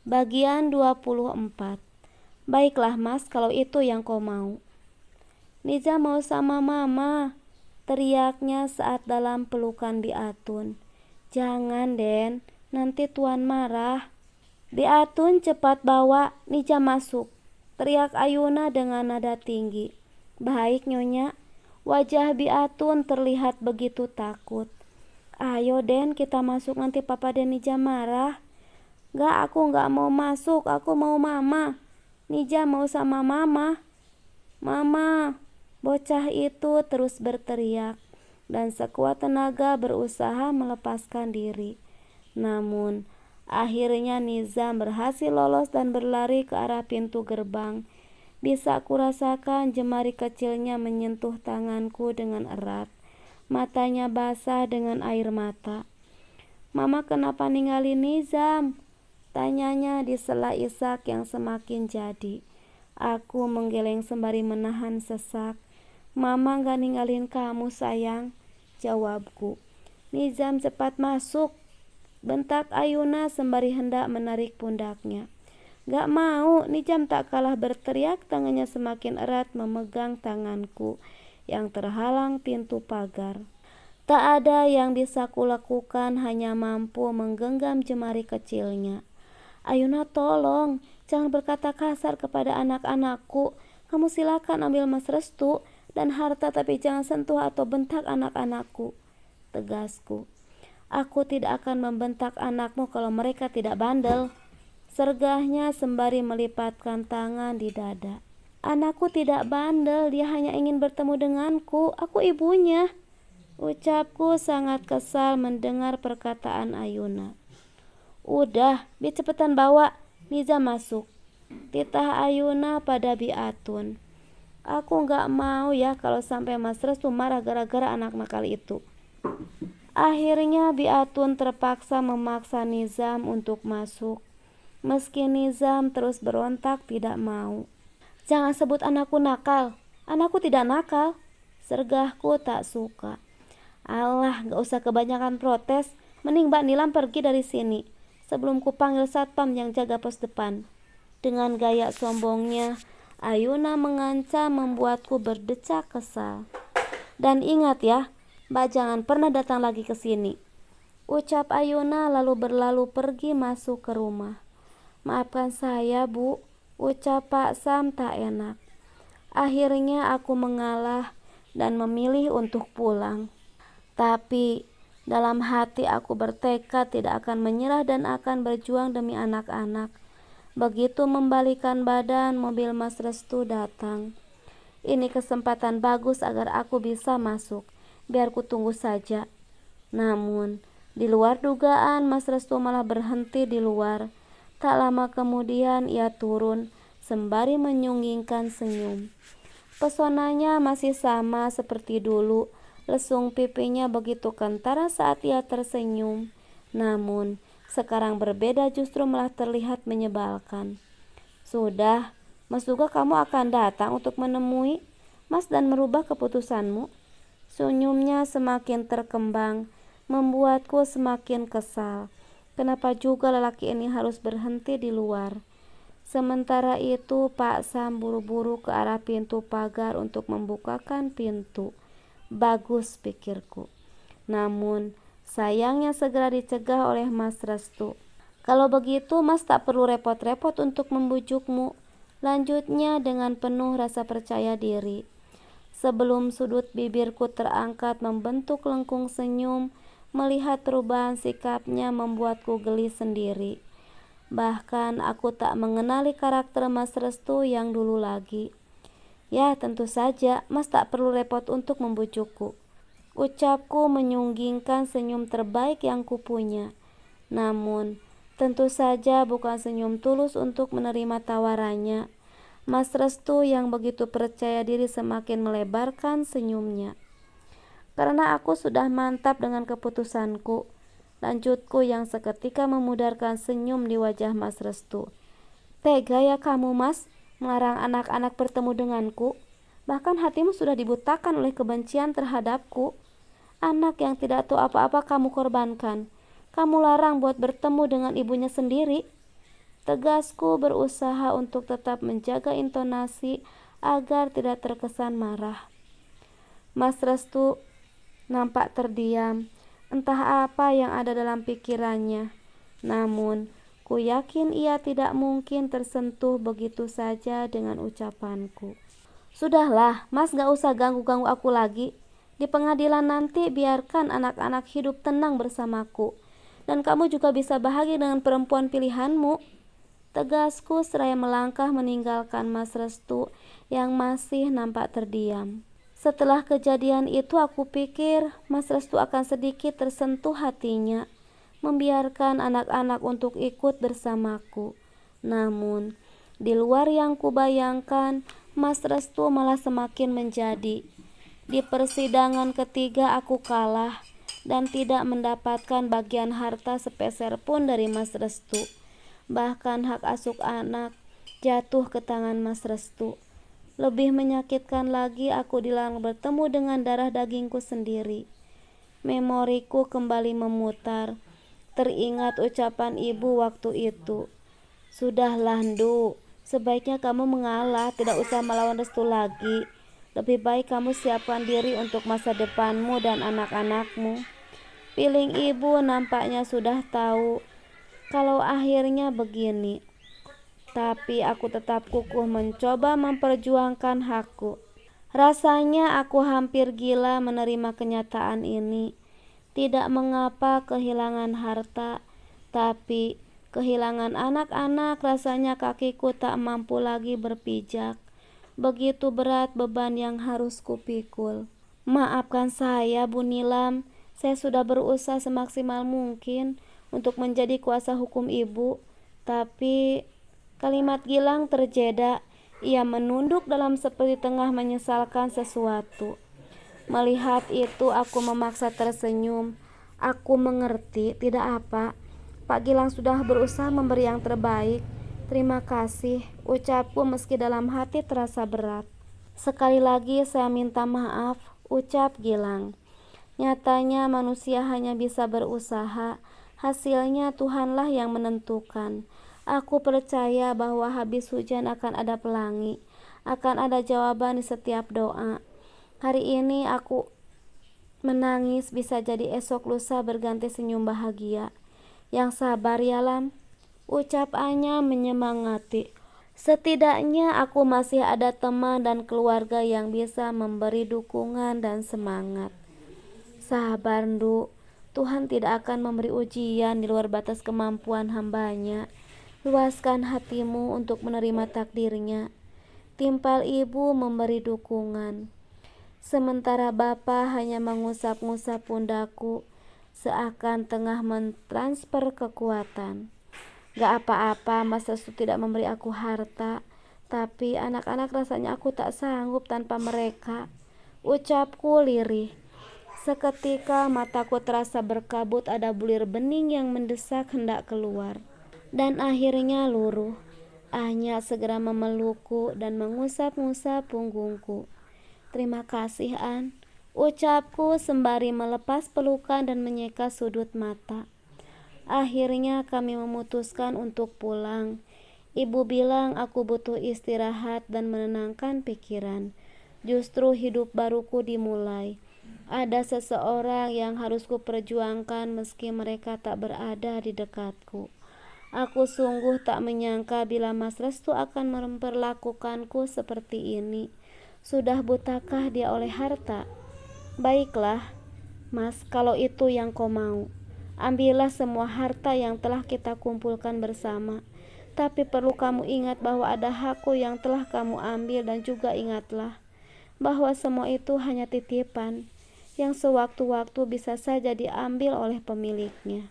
Bagian 24. Baiklah Mas, kalau itu yang kau mau. Niza mau sama mama, teriaknya saat dalam pelukan Biatun. Jangan Den, nanti Tuan marah. Biatun cepat bawa Niza masuk, teriak Ayuna dengan nada tinggi. Baik Nyonya. Wajah Biatun terlihat begitu takut. Ayo Den, kita masuk, nanti Papa dan Niza marah. Gak, aku gak mau masuk, aku mau mama. Niza mau sama mama. Mama. Bocah itu terus berteriak dan sekuat tenaga berusaha melepaskan diri. Namun akhirnya Nizam berhasil lolos dan berlari ke arah pintu gerbang. Bisa kurasakan jemari kecilnya menyentuh tanganku dengan erat. Matanya basah dengan air mata. Mama kenapa ninggalin Nizam? Tanyanya di sela isak yang semakin jadi. Aku menggeleng sembari menahan sesak. Mama gak ninggalin kamu sayang, jawabku. Nizam cepat masuk, bentak Ayuna sembari hendak menarik pundaknya. Gak mau, Nizam tak kalah berteriak, tangannya semakin erat memegang tanganku yang terhalang pintu pagar. Tak ada yang bisa kulakukan, hanya mampu menggenggam jemari kecilnya. Ayuna tolong, jangan berkata kasar kepada anak-anakku. Kamu silakan ambil Mas Restu dan harta, tapi jangan sentuh atau bentak anak-anakku, tegasku. Aku tidak akan membentak anakmu kalau mereka tidak bandel, sergahnya sembari melipatkan tangan di dada. Anakku tidak bandel, dia hanya ingin bertemu denganku. Aku ibunya, ucapku sangat kesal mendengar perkataan Ayuna. Udah, biar cepetan bawa Niza masuk, titah Ayuna pada Biatun. Aku gak mau ya kalau sampai Mas Restu marah gara-gara anak nakal itu. Akhirnya Biatun terpaksa memaksa Nizam untuk masuk. Meski Nizam terus berontak tidak mau. Jangan sebut anakku nakal. Anakku tidak nakal, sergahku tak suka. Alah, gak usah kebanyakan protes. Mending Mbak Nilam pergi dari sini sebelum kupanggil satpam yang jaga pos depan. Dengan gaya sombongnya, Ayuna mengancam membuatku berdecak kesal. Dan ingat ya, Mbak jangan pernah datang lagi ke sini, ucap Ayuna lalu berlalu pergi masuk ke rumah. Maafkan saya Bu, ucap Pak Sam tak enak. Akhirnya aku mengalah dan memilih untuk pulang. Tapi dalam hati aku bertekad tidak akan menyerah dan akan berjuang demi anak-anak. Begitu membalikan badan, mobil Mas Restu datang. Ini kesempatan bagus agar aku bisa masuk. Biar ku tunggu saja. Namun, di luar dugaan, Mas Restu malah berhenti di luar. Tak lama kemudian ia turun sembari menyunggingkan senyum. Pesonanya masih sama seperti dulu. Lesung pipinya begitu kentara saat ia tersenyum. Namun, sekarang berbeda, justru malah terlihat menyebalkan. Sudah, Mas juga kamu akan datang untuk menemui Mas dan merubah keputusanmu. Senyumnya semakin terkembang, membuatku semakin kesal. Kenapa juga lelaki ini harus berhenti di luar? Sementara itu Pak Sam buru-buru ke arah pintu pagar untuk membukakan pintu. Bagus, pikirku. Namun sayangnya segera dicegah oleh Mas Restu. Kalau begitu Mas tak perlu repot-repot untuk membujukmu, lanjutnya dengan penuh rasa percaya diri. Sebelum sudut bibirku terangkat membentuk lengkung senyum, melihat perubahan sikapnya membuatku geli sendiri. Bahkan aku tak mengenali karakter Mas Restu yang dulu lagi. Ya, tentu saja Mas tak perlu repot untuk membujukku, ucapku menyunggingkan senyum terbaik yang kupunya. Namun, tentu saja bukan senyum tulus untuk menerima tawarannya. Mas Restu yang begitu percaya diri semakin melebarkan senyumnya. Karena aku sudah mantap dengan keputusanku, lanjutku yang seketika memudarkan senyum di wajah Mas Restu. Tega ya kamu Mas, melarang anak-anak bertemu denganku. Bahkan hatimu sudah dibutakan oleh kebencian terhadapku. Anak yang tidak tahu apa-apa kamu korbankan. Kamu larang buat bertemu dengan ibunya sendiri. Tegasku berusaha untuk tetap menjaga intonasi agar tidak terkesan marah. Mas Restu nampak terdiam, entah apa yang ada dalam pikirannya. Namun, ku yakin ia tidak mungkin tersentuh begitu saja dengan ucapanku. Sudahlah, Mas gak usah ganggu-ganggu aku lagi. Di pengadilan nanti biarkan anak-anak hidup tenang bersamaku. Dan kamu juga bisa bahagia dengan perempuan pilihanmu. Tegasku seraya melangkah meninggalkan Mas Restu yang masih nampak terdiam. Setelah kejadian itu aku pikir Mas Restu akan sedikit tersentuh hatinya, membiarkan anak-anak untuk ikut bersamaku. Namun, di luar yang kubayangkan, Mas Restu malah semakin menjadi. Di persidangan ketiga aku kalah dan tidak mendapatkan bagian harta sepeser pun dari Mas Restu. Bahkan hak asuh anak jatuh ke tangan Mas Restu. Lebih menyakitkan lagi, aku dilarang bertemu dengan darah dagingku sendiri. Memoriku kembali memutar. Teringat ucapan ibu waktu itu. Sudahlah, Ndu, sebaiknya kamu mengalah, tidak usah melawan Restu lagi. Lebih baik kamu siapkan diri untuk masa depanmu dan anak-anakmu. Piling ibu nampaknya sudah tahu kalau akhirnya begini. Tapi aku tetap kukuh mencoba memperjuangkan hakku. Rasanya aku hampir gila menerima kenyataan ini. Tidak mengapa kehilangan harta, tapi kehilangan anak-anak rasanya kakiku tak mampu lagi berpijak. Begitu berat beban yang harus kupikul. Maafkan saya, Bu Nilam. Saya sudah berusaha semaksimal mungkin untuk menjadi kuasa hukum ibu. Tapi kalimat Gilang terjeda. Ia menunduk dalam seperti tengah menyesalkan sesuatu. Melihat itu aku memaksa tersenyum. Aku mengerti, tidak apa. Pak Gilang sudah berusaha memberi yang terbaik. Terima kasih, ucapku meski dalam hati terasa berat. Sekali lagi saya minta maaf, ucap Gilang. Nyatanya manusia hanya bisa berusaha, hasilnya Tuhanlah yang menentukan. Aku percaya bahwa habis hujan akan ada pelangi, akan ada jawaban di setiap doa. Hari ini aku menangis, bisa jadi esok lusa berganti senyum bahagia. Yang sabar ya Lam, ucap Anya menyemangati. Setidaknya aku masih ada teman dan keluarga yang bisa memberi dukungan dan semangat. Sabar, Ndu. Tuhan tidak akan memberi ujian di luar batas kemampuan hambanya. Luaskan hatimu untuk menerima takdirnya. Timpal ibu memberi dukungan. Sementara bapa hanya mengusap-ngusap pundakku, seakan tengah mentransfer kekuatan. Gak apa-apa, Mas Restu tidak memberi aku harta, tapi anak-anak rasanya aku tak sanggup tanpa mereka. Ucapku lirih. Seketika mataku terasa berkabut, ada bulir bening yang mendesak hendak keluar. Dan akhirnya luruh. Anya segera memelukku dan mengusap-ngusap punggungku. Terima kasih, An, ucapku sembari melepas pelukan dan menyeka sudut mata. Akhirnya kami memutuskan untuk pulang. Ibu bilang aku butuh istirahat dan menenangkan pikiran. Justru hidup baruku dimulai. Ada seseorang yang harus kuperjuangkan meski mereka tak berada di dekatku. Aku sungguh tak menyangka bila Mas Restu akan memperlakukanku seperti ini. Sudah butakah dia oleh harta? Baiklah, Mas, kalau itu yang kau mau. Ambillah semua harta yang telah kita kumpulkan bersama. Tapi perlu kamu ingat bahwa ada hakku yang telah kamu ambil, dan juga ingatlah bahwa semua itu hanya titipan yang sewaktu-waktu bisa saja diambil oleh pemiliknya.